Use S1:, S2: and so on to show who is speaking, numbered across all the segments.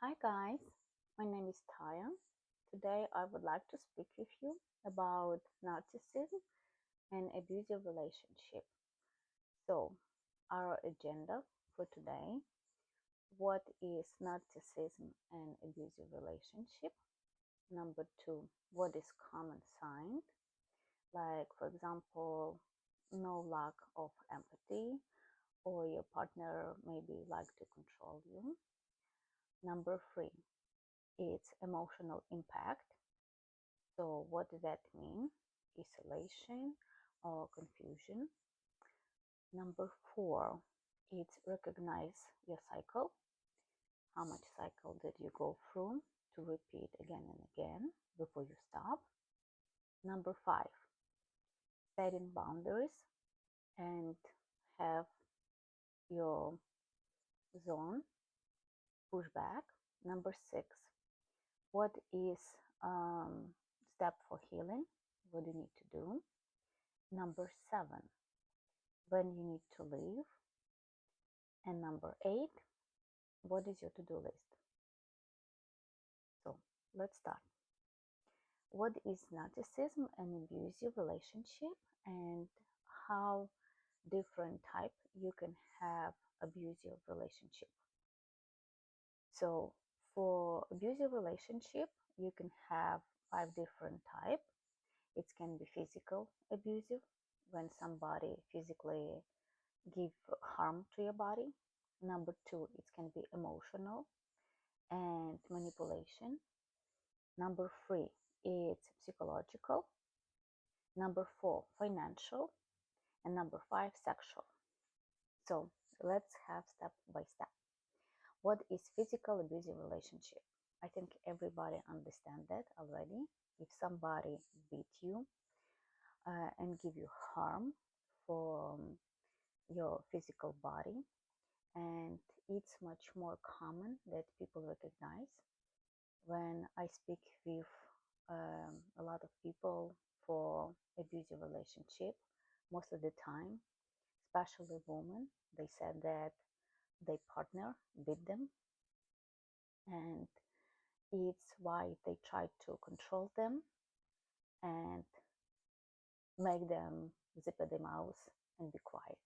S1: Hi guys, my name is Taya. Today I would like to speak with you about narcissism and abusive relationship. So, our agenda for today, what is narcissism and abusive relationship? Number 2, what is common sign? Like for example, no lack of empathy or your partner maybe like to control you. Number 3, it's emotional impact. So what does that mean? Isolation or confusion. Number 4, it's recognize your cycle. How much cycle did you go through to repeat again and again before you stop? Number 5, setting boundaries and have your zone push back. Number 6, what is step for healing? What do you need to do? Number 7, when you need to leave. And number 8, what is your to-do list? So let's start. What is narcissism and abusive relationship, and how different type you can have abusive relationship? So for abusive relationship, you can have 5 different type. It can be physical abusive, when somebody physically give harm to your body. Number 2, it can be emotional and manipulation. Number 3, it's psychological. Number 4, financial. And number 5, sexual. So let's have step by step. What is physical abusive relationship? I think everybody understands that already. If somebody beat you and give you harm for your physical body, and it's much more common that people recognize. When I speak with a lot of people for abusive relationship, most of the time, especially women, they said that their partner beat them, and it's why they try to control them and make them zip their mouths and be quiet.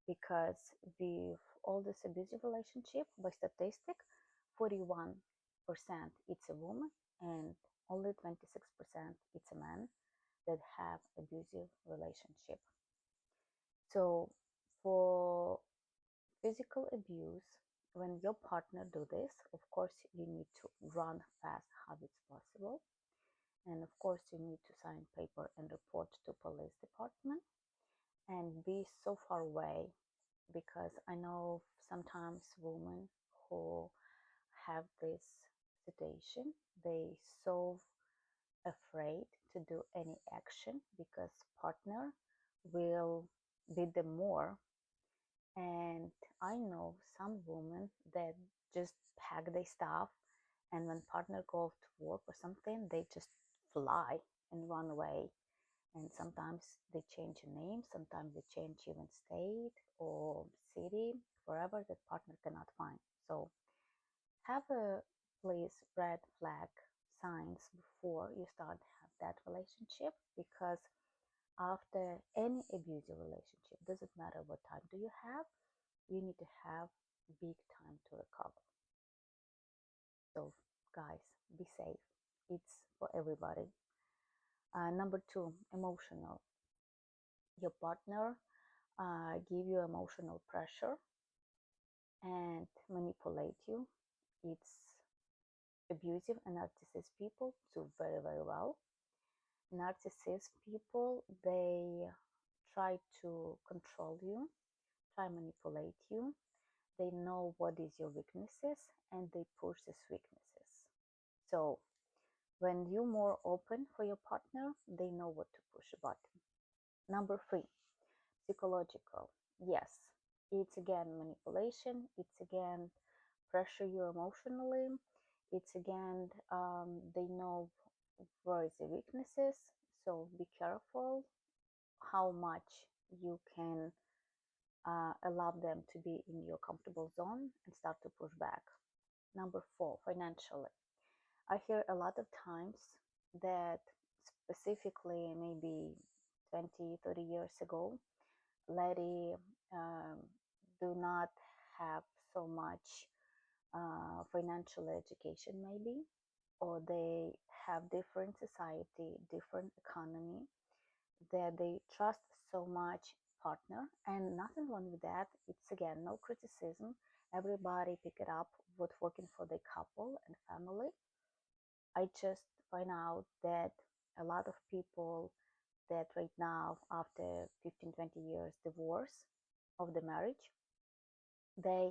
S1: Because with all this abusive relationship, by statistic, 41% it's a woman and only 26% it's a man that have abusive relationship. So for physical abuse, when your partner do this, of course you need to run fast how it's possible, and of course you need to sign paper and report to police department and be so far away, because I know sometimes women who have this situation, they so afraid to do any action because partner will beat them more. And I know some women that just pack their stuff, and when partner goes to work or something, they just fly and run away. And sometimes they change a name, sometimes they change even state or city, wherever that partner cannot find. So have a please red flag signs before you start have that relationship, because after any abusive relationship, doesn't matter what time do you have, you need to have big time to recover. So guys, be safe. It's for everybody. Number 2, emotional. Your partner give you emotional pressure and manipulate you. It's abusive and narcissist people do very, very well. Narcissist people, they try to control you, try manipulate you. They know what is your weaknesses and they push these weaknesses. So when you're more open for your partner, they know what to push a button. Number 3, psychological. Yes, it's again manipulation. It's again pressure you emotionally. It's again, they know where is the weaknesses. So be careful how much you can allow them to be in your comfortable zone and start to push back. Number four, financially. I hear a lot of times that specifically maybe 20, 30 years ago, lady um, do not have so much financial education maybe, or they have different society, different economy, that they trust so much partner, and nothing wrong with that. It's again no criticism. Everybody pick it up what's working for the couple and family. I just find out that a lot of people that right now after 15, 20 years divorce of the marriage, they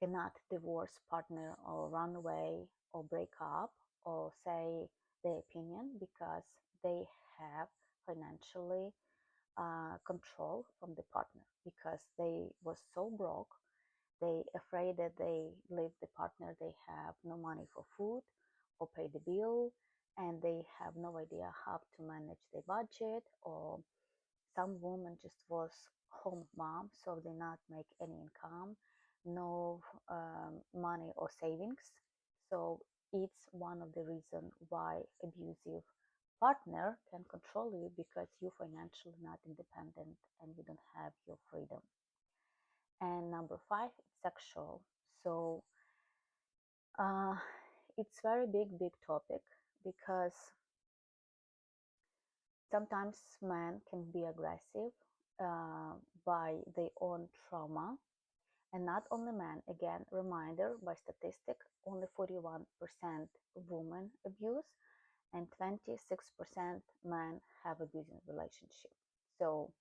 S1: cannot divorce partner or run away or break up or say their opinion because they have financially control from the partner, because they was so broke, they afraid that they leave the partner, they have no money for food or pay the bill, and they have no idea how to manage the budget. Or some woman just was home mom, so they not make any income, no money or savings. So it's one of the reason why abusive partner can control you, because you financially not independent and you don't have your freedom. And number five, it's sexual. So uh, it's very big topic, because sometimes men can be aggressive uh, by their own trauma. And not only men, again, reminder by statistic, only 41% women abuse and 26% men have abusive relationship. So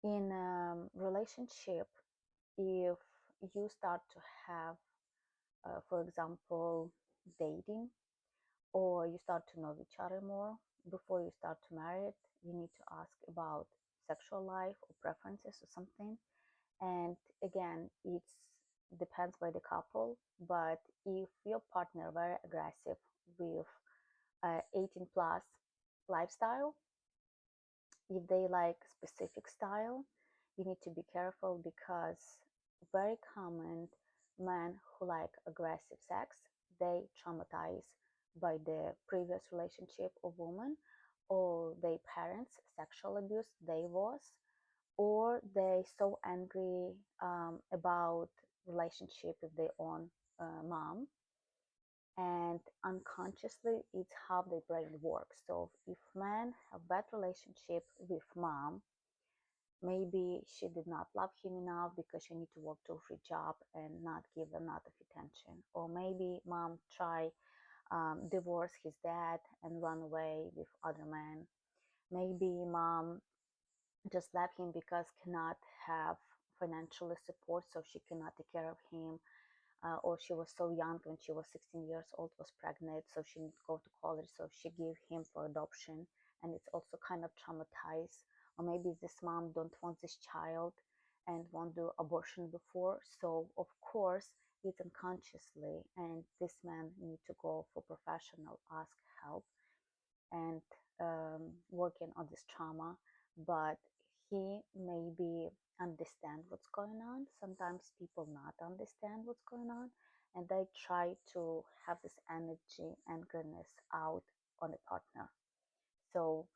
S1: in relationship, if you start to have, for example, dating, or you start to know each other more before you start to marry it, you need to ask about sexual life or preferences or something. And again, it's depends by the couple, but if your partner very aggressive with 18 plus lifestyle, if they like specific style, you need to be careful, because very common men who like aggressive sex, they traumatize by the previous relationship of woman, or their parents sexual abuse they was, or they so angry about relationship with their own mom, and unconsciously it's how their brain works. So if men have bad relationship with mom, maybe she did not love him enough because she need to work to free job and not give enough of attention, or maybe mom try divorce his dad and run away with other men. Maybe mom just left him because cannot have financial support, so she cannot take care of him, or she was so young when she was 16 years old, was pregnant, so she didn't go to college, so she gave him for adoption, and it's also kind of traumatized. Or maybe this mom don't want this child and won't do abortion before, so of course it's unconsciously, and this man need to go for professional, ask help, and working on this trauma. But he maybe understand what's going on. Sometimes people not understand what's going on, and they try to have this energy and goodness out on the partner. So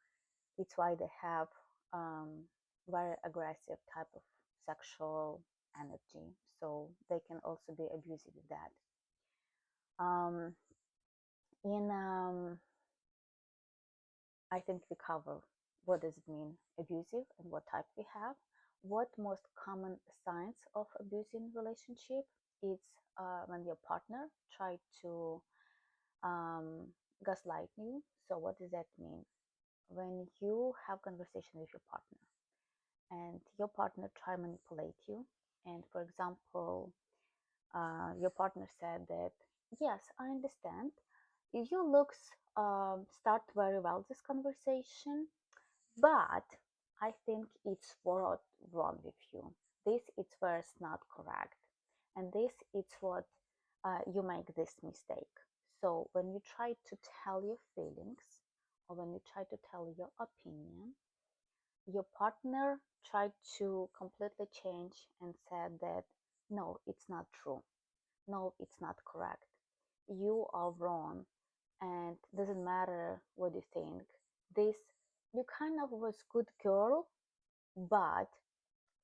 S1: it's why they have very aggressive type of sexual energy. So they can also be abusive with that. Um, in I think we cover what does it mean abusive and what type we have. What most common signs of abusing relationship is when your partner try to um, gaslight you. So what does that mean? When you have conversation with your partner and your partner try manipulate you, and for example, your partner said that, yes, I understand, you looks start very well this conversation, but I think it's what wrong with you. This is where it's not correct, and this is what you make this mistake. So when you try to tell your feelings, or when you try to tell your opinion, your partner tried to completely change and said that no, it's not true. no, it's not correct. You are wrong, and doesn't matter what you think. This, you kind of was good girl, but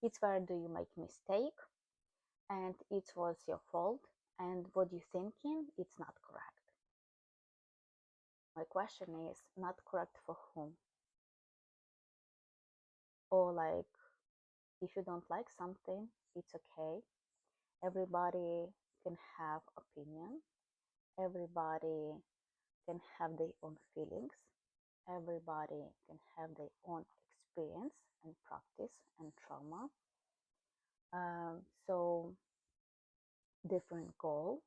S1: it's where do you make mistake, and it was your fault, and what you thinking, it's not correct. My question is, not correct for whom? Or like, if you don't like something, it's okay. Everybody can have opinion. Everybody can have their own feelings. Everybody can have their own experience and practice and trauma. So different goal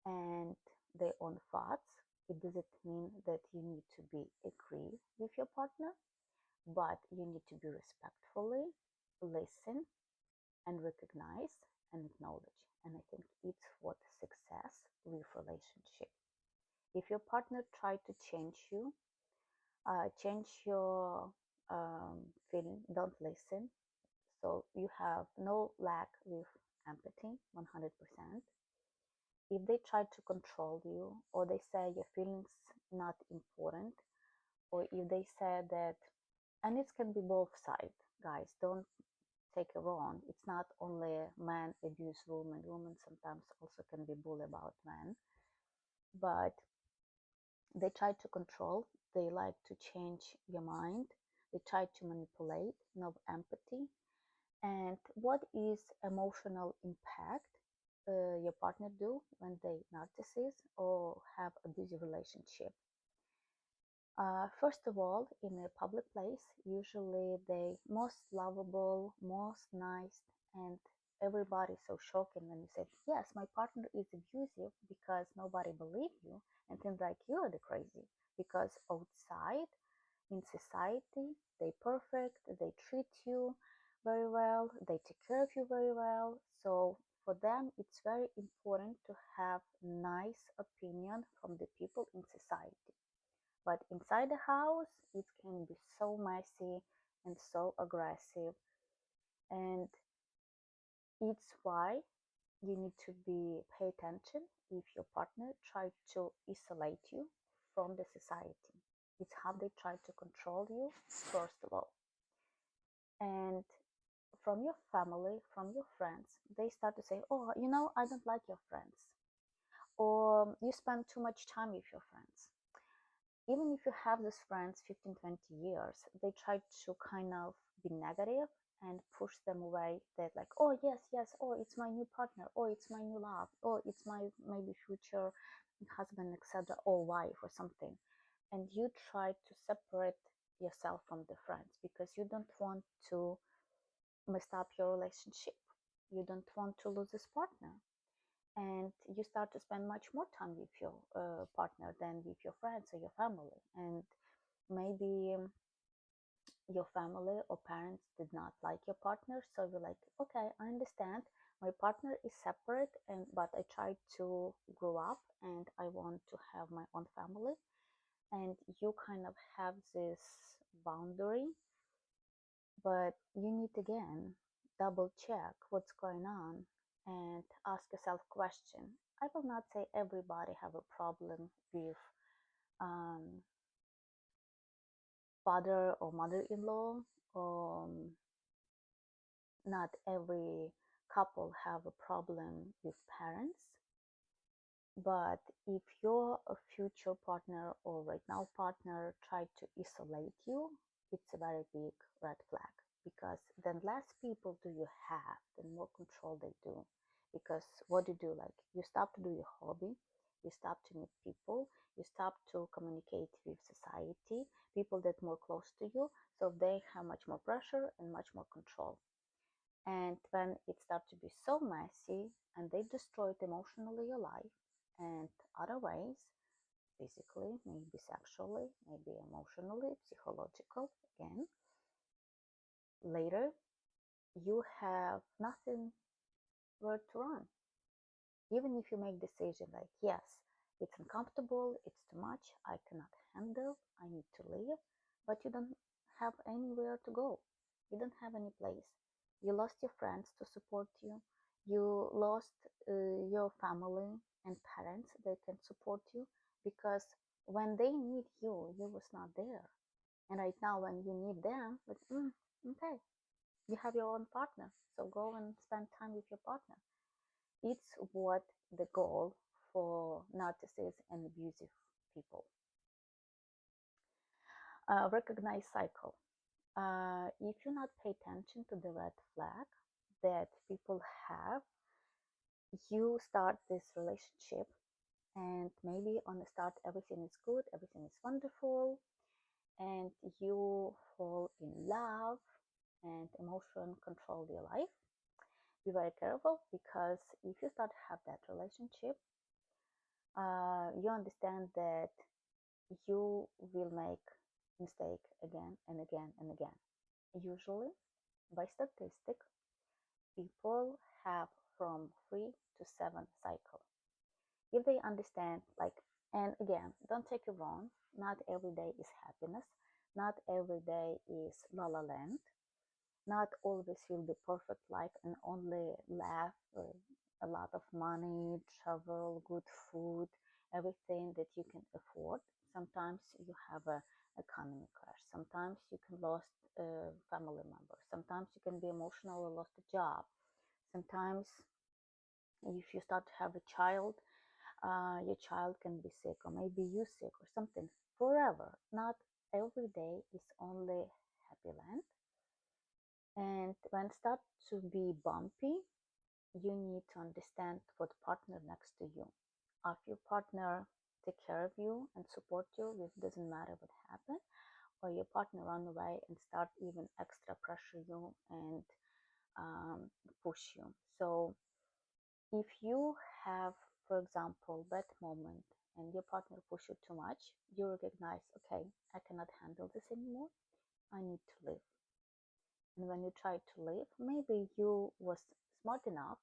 S1: and their own thoughts. It doesn't mean that you need to be agree with your partner, but you need to be respectfully listen and recognize and acknowledge. And I think it's what success with relationship. If your partner try to change your feeling, don't listen. So you have no lack with empathy, 100%. If they try to control you, or they say your feelings not important, or if they say that, and it can be both sides, guys, don't take it wrong. It's not only men abuse women. Women sometimes also can be bullied about men. But they try to control. They like to change your mind. They try to manipulate. No empathy. And what is emotional impact your partner do when they narcissist or have abusive relationship? First of all, in a public place, usually they most lovable, most nice, and everybody's so shocking when you say, yes, my partner is abusive, because nobody believe you and think like you are the crazy. Because outside, in society, they perfect, they treat you very well, they take care of you very well. So for them, it's very important to have nice opinion from the people in society. But inside the house, it can be so messy and so aggressive. And it's why you need to be pay attention if your partner try to isolate you from the society. It's how they try to control you, first of all. And from your family, from your friends, they start to say, oh, I don't like your friends. Or you spend too much time with your friends. Even if you have these friends 15, 20 years, they try to kind of be negative and push them away. That like, oh yes, yes, oh it's my new partner, oh it's my new love, oh it's my maybe future husband, etc., or wife or something. And you try to separate yourself from the friends because you don't want to mess up your relationship. You don't want to lose this partner, and you start to spend much more time with your partner than with your friends or your family. And maybe your family or parents did not like your partner, so you're like, okay, I understand, my partner is separate, and but I try to grow up and I want to have my own family. And you kind of have this boundary, but you need again double check what's going on and ask yourself question. I will not say everybody have a problem with um, father or mother-in-law, or not every couple have a problem with parents. But if your future partner or right now partner try to isolate you, it's a very big red flag, because then less people do you have, then more control they do. Because what do you do? Like, you stop to do your hobby, you stop to meet people, you stop to communicate with society, people that more close to you, so they have much more pressure and much more control. And when it starts to be so messy and they destroy it emotionally your life and other ways, physically, maybe sexually, maybe emotionally, psychological, again, later you have nothing where to run. Even if you make decision like, yes, it's uncomfortable, it's too much, I cannot handle, I need to leave, but you don't have anywhere to go. You don't have any place. You lost your friends to support you. You lost your family and parents that can support you, because when they need you, you was not there. And right now, when you need them, like, okay, you have your own partner, so go and spend time with your partner. It's what the goal for narcissists and abusive people. Recognize cycle. If you not pay attention to the red flag that people have, you start this relationship, and maybe on the start everything is good, everything is wonderful, and you fall in love, and emotion control your life. Be very careful, because if you start to have that relationship, you understand that you will make mistake again and again and again. Usually, by statistic, people have from 3 to 7 cycle. If they understand, like, and again, don't take it wrong, not every day is happiness, not every day is la la land, not always will be perfect life and only laugh, a lot of money, travel, good food, everything that you can afford. Sometimes you have a economy crash. Sometimes you can lost a family member. Sometimes you can be emotional or lost a job. Sometimes if you start to have a child, your child can be sick, or maybe you sick or something. Forever, not every day is only happy land. And when start to be bumpy, you need to understand what partner next to you. If your partner take care of you and support you, it doesn't matter what happened, or your partner run away and start even extra pressure you and push you. So if you have, for example, bad moment and your partner push you too much, you recognize, okay, I cannot handle this anymore, I need to leave. And when you try to leave, maybe you was smart enough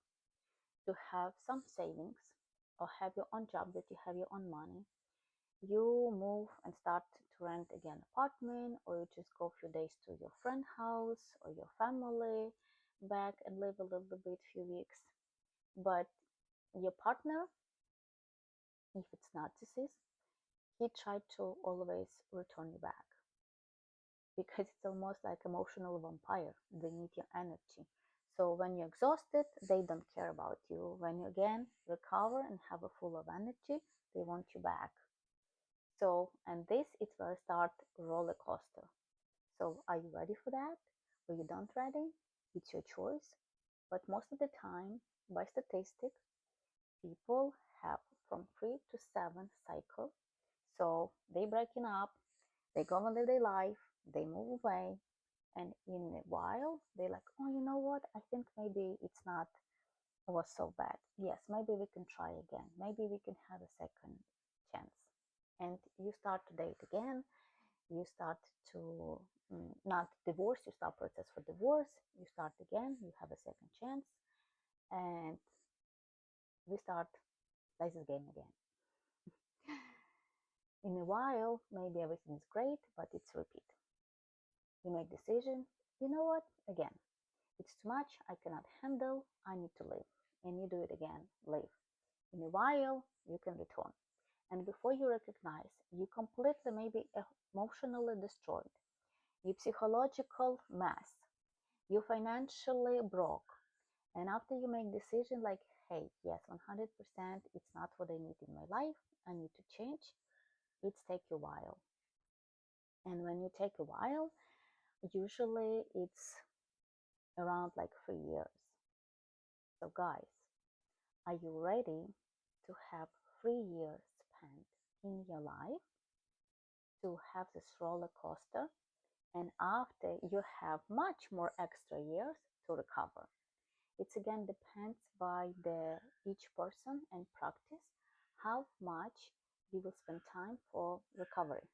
S1: to have some savings or have your own job, that you have your own money. You move and start to rent again apartment, or you just go a few days to your friend house or your family back and live a little bit, few weeks. But your partner, if it's narcissist, he tried to always return you back, because it's almost like emotional vampire. They need your energy. So when you're exhausted, they don't care about you. When you again recover and have a full of energy, they want you back. So, and this is where start roller coaster. So are you ready for that? Or you don't ready? It's your choice. But most of the time, by statistics, people have from 3 to 7 cycle. So they breaking up, they go and live their life, they move away, and in a while they're like, oh, you know what, I think maybe it's not was so bad. Yes, maybe we can try again, maybe we can have a second chance. And you start to date again, you start to not divorce, you start process for divorce, you start again, you have a second chance, and we start this game again. In a while, maybe everything is great, but it's repeat. You make decision, you know what, again, it's too much, I cannot handle, I need to leave. And you do it again, leave. In a while, you can return. And before you recognize, you completely maybe emotionally destroyed, you psychological mess, you financially broke. And after you make decision like, hey, yes, 100%, it's not what I need in my life, I need to change, it's take a while. And when you take a while, usually it's around like 3 years. So guys, are you ready to have 3 years spent in your life to have this roller coaster? And after you have much more extra years to recover. It's again depends by the each person and practice how much you will spend time for recovery.